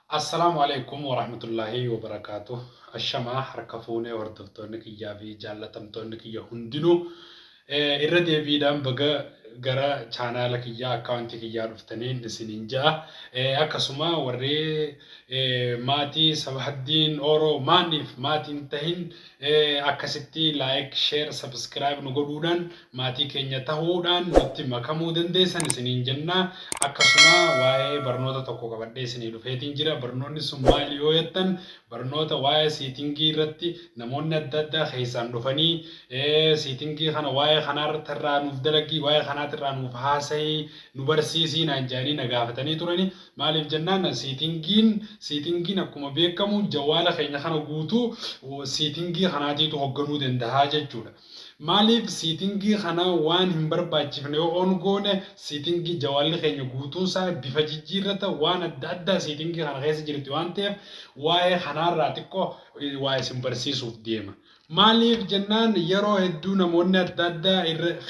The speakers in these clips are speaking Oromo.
Assalamu alaikum wa rahmatullahi wa barakatuh. Ashamaa harka fuunee hordoftoonni kiyyaa fi jaallatamtoonni kiyya hundinuu irra deebiidhaan baga gara chaanaala kiyyaa akkaawuntii kiyyaa dhuftaniin isiniin ja'a. Akkasuma warri maatii Sabahaddiin Oroo maaniif maatiin tahin akkasitti laayik, sheer, sabskiraayib nu godhuudhaan maatii keenya tahuudhaan nutti makamuu dandeessan isiniin jenna. Akkasuma waa'ee barnoota tokko qabadhee isinii dhufeetiin jira. Barnoonni sun maali yoo jettan barnoota waa'ee siitingii irratti namoonni adda addaa keessaan dhufanii siitingii kana waa'ee kanaarratti irraa nuuf dalagii waa'ee kanaatti irraa nuuf haasa'ii nu barsiisii naan jedhanii na gaafatanii turani. Maaliif jennaan siitingiin akkuma beekamu jawaala keenya kana guutuu siitingii kanaatiitu hoogganuu danda'a jechuudha. Maaliif siitingii kana waan hin barbaachifne yoo on goone siitingii jawaalli keenya guutuunsaa bifa jijjiirrata waan adda addaa siitingii kana keessa jirti waan ta'eef waa'ee kanaarraa xiqqoo waa isin barsiisuuf deema. Maaliif jennaan yeroo hedduu namoonni adda addaa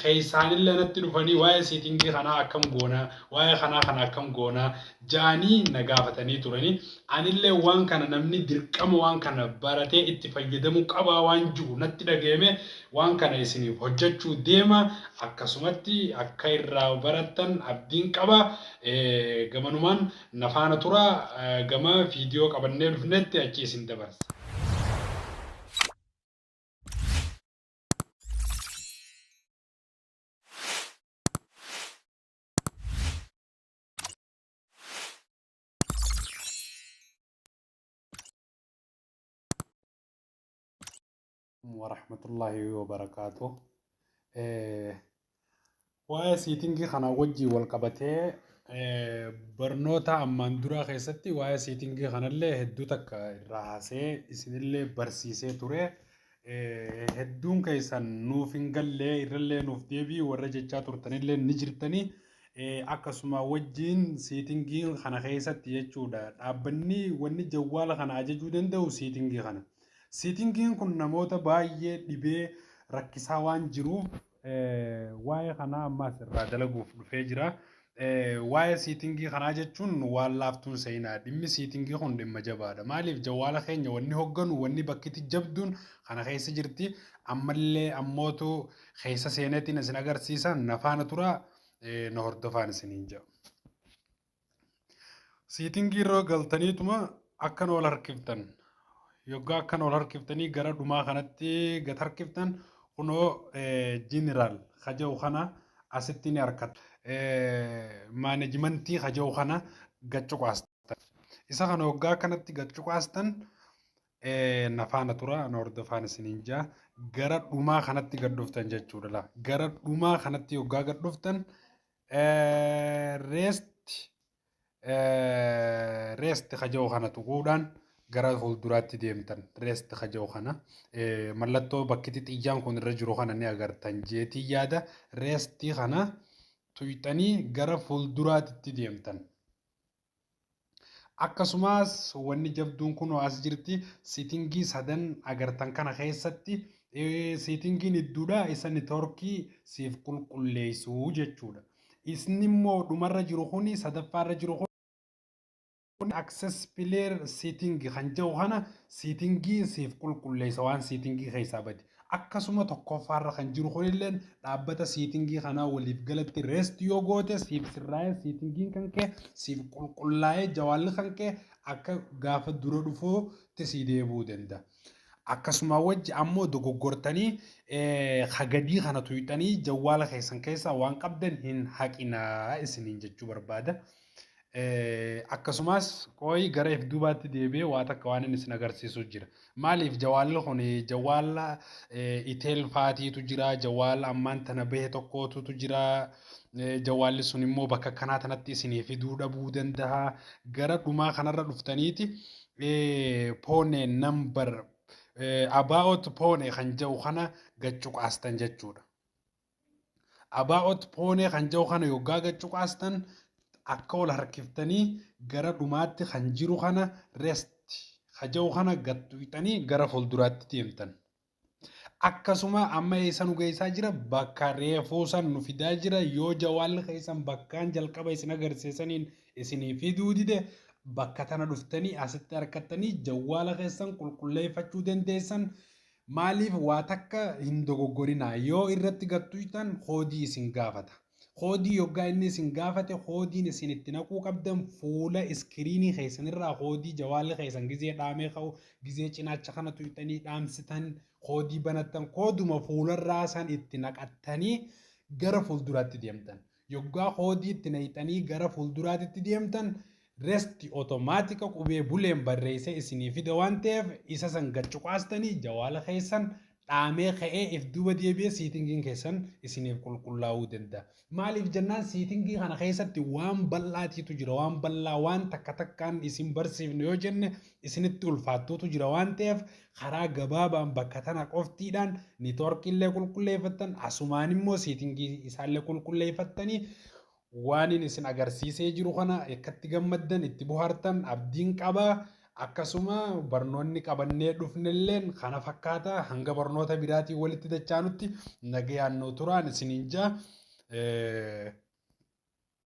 keessaanillee natti dhufanii waa'ee siitingii kanaa akkam goonaa waa'ee kanaa kana akkam goonaa jaanii na gaafatanii turanii. Anillee waan kana namni dirqama waan kana baratee itti fayyadamuu qabaa waan jiru natti dhagahame waan kana isiniif hojjechuu deema. Akkasumatti akka irraa barattan abdiin qaba. Gamanumaan nafaana tura gama viidiyoo qabannee dhufnetti achi isin dabarsa. Warahmatullahi wabarakatuh. Waa'ee siitingii kana wajjin wal qabatee barnoota ammaan duraa keessatti waa'ee siitingii kanallee hedduu takka irraa haasee isinillee barsiisee ture. Hedduun keessan nuuf hin gallee irrallee nuuf deebii warra jechaa turtanillee ni jirtanii. Akkasuma wajjin siitingii kana keessatti jechuudha dhaabbanni wanni jawwaala kana ajajuu danda'u siitingii kana. Siitingiin kun namoota baay'ee dhibee rakkisaa waan jiruuf waa'ee kanaa ammaas irraa dalaguuf dhufee jira. Waa'ee siitingii kanaa jechuun waan laaftuun seenaa dhimmi siitingii kun dhimma jabaadha. Maaliif jawwaala keenya wanni hoogganu wanni bakkitti jabduun kana keessa jirti. Ammallee ammootu keessa seeneetiin isin agarsiisan nafaana tura na hordofaan isiniin jedhu. Siitingii irra galtaniituma akkan ol harkiftan. Yoggaa akkan ol harkiftanii gara dhumaa kanatti gad harkiftan kunoo jeneraal haja'u kana asitti ni harkata. Maanejimentii haja'u kana gad cuqaastan. Isa kana yoggaa kanatti gad cuqaastan nafaana tura na hordofaan isiniin jaa gara dhumaa kanatti gad dhuftan jechuudha. Gara dhumaa kanatti yoggaa gad dhuftan reest haja'u kana tuquudhaan gara fuulduraatti deemtan reest haja'u kana mallattoo bakkitti xiyyaan kun irra jiru kana ni agartan jeetii yaada reestii kana tuyxanii gara fuulduraatti deemtan. Akkasumas wanni jabduun kun as jirti siitingii sadan agartan kana keessatti siitingiin hedduudha isa neetworkii siif qulqulleessuu jechuudha. Isni immoo dhumarra jiru kuni sadaffaarra jiru access player setting kan jedhu kana settingii siif qulqulleessa waan settingii keessaa bade. Akkasuma tokkoffaarra kan jiru kunillee dhaabbata settingii kanaa waliif galatti rest yoo goote siif sirraa'ee settingiin kan kee siif qulqullaa'ee jawaalli kan kee akka gaafa dura dhufuutti si deebi'uu danda'a. Akkasuma wajji ammoo dogoggortanii hagadii kana tuyxanii jawaala keessan keessaa waan qabdan hin haqinaa isiniin jechuu barbaada. Akkasumas qooyi gara if duubaatti deebi'ee waa takka waan inni isin agarsiisu jira. Maaliif jawaalli kun jawaala iteel faatiitu jira jawaala ammaan tana bahe tokkootu jira. Jawaalli sun immoo bakka kanaa tanatti isinii fiduu dhabuu danda'a. Gara dhumaa kanarra dhuftaniiti poonee nambar about poonee kan jedhu kana gaccuqaastan jechuudha. About poonee kan jedhu kana yoggaa gaccuqaastan akka ol harkiftanii gara dhumaatti kan jiru kana rest haja'u kana gad tuyxanii gara fuulduraatti deemtan. Akkasuma amma eessa nu geessaa jira bakka reefuu san nu fidaa jira yoo jawaalli keessan bakkaan jalqaba isin agarsiisaniin isinii fiduu dide bakka tana dhuftanii asitti harkattanii jawwaala keessan qulqulleeffachuu dandeessan. Maaliif waa takka hin dogoggorinaa yoo irratti gattuutan koodii isin gaafata. Koodii yoggaa inni isin gaafate koodiin isin itti naquu qabdan fuula iskiriinii keessanirraa koodii jawaalli keessan gizee dhaamee ka'u gizee cinaacha kana tuyxanii dhaamsitan koodii banattan kooduma fuularraa san itti naqattanii gara fuulduraatti deemtan. Yoggaa koodii itti naqxanii gara fuulduraatti deemtan resti otomaatika qubee buleen barreessee isinii fida waan ta'eef isa san gaccuqaastanii jawaala keessan dhaamee ka'ee if duuba deebi'ee siitingiin keessan isiniif qulqullaa'uu danda'a. Maaliif jennaan siitingii kana keessatti waan bal'aatiitu jira waan bal'aa waan takka takkaan isin barsiifne yoo jenne isinitti ulfaattuutu jira waan ta'eef karaa gabaabaan bakka tana qoftiidhaan niitoorkiillee qulqulleeffattan asumaan immoo siitingii isaallee qulqulleeffattanii waan isin agarsiisee jiru kana akkatti gammaddan itti bohaartan abdiin qaba. Akkasuma barnoonni qabannee dhufnelleen kana fakkaata hanga barnoota biraatiin walitti dachaanutti nagayaan nu turaan isiniin jaa.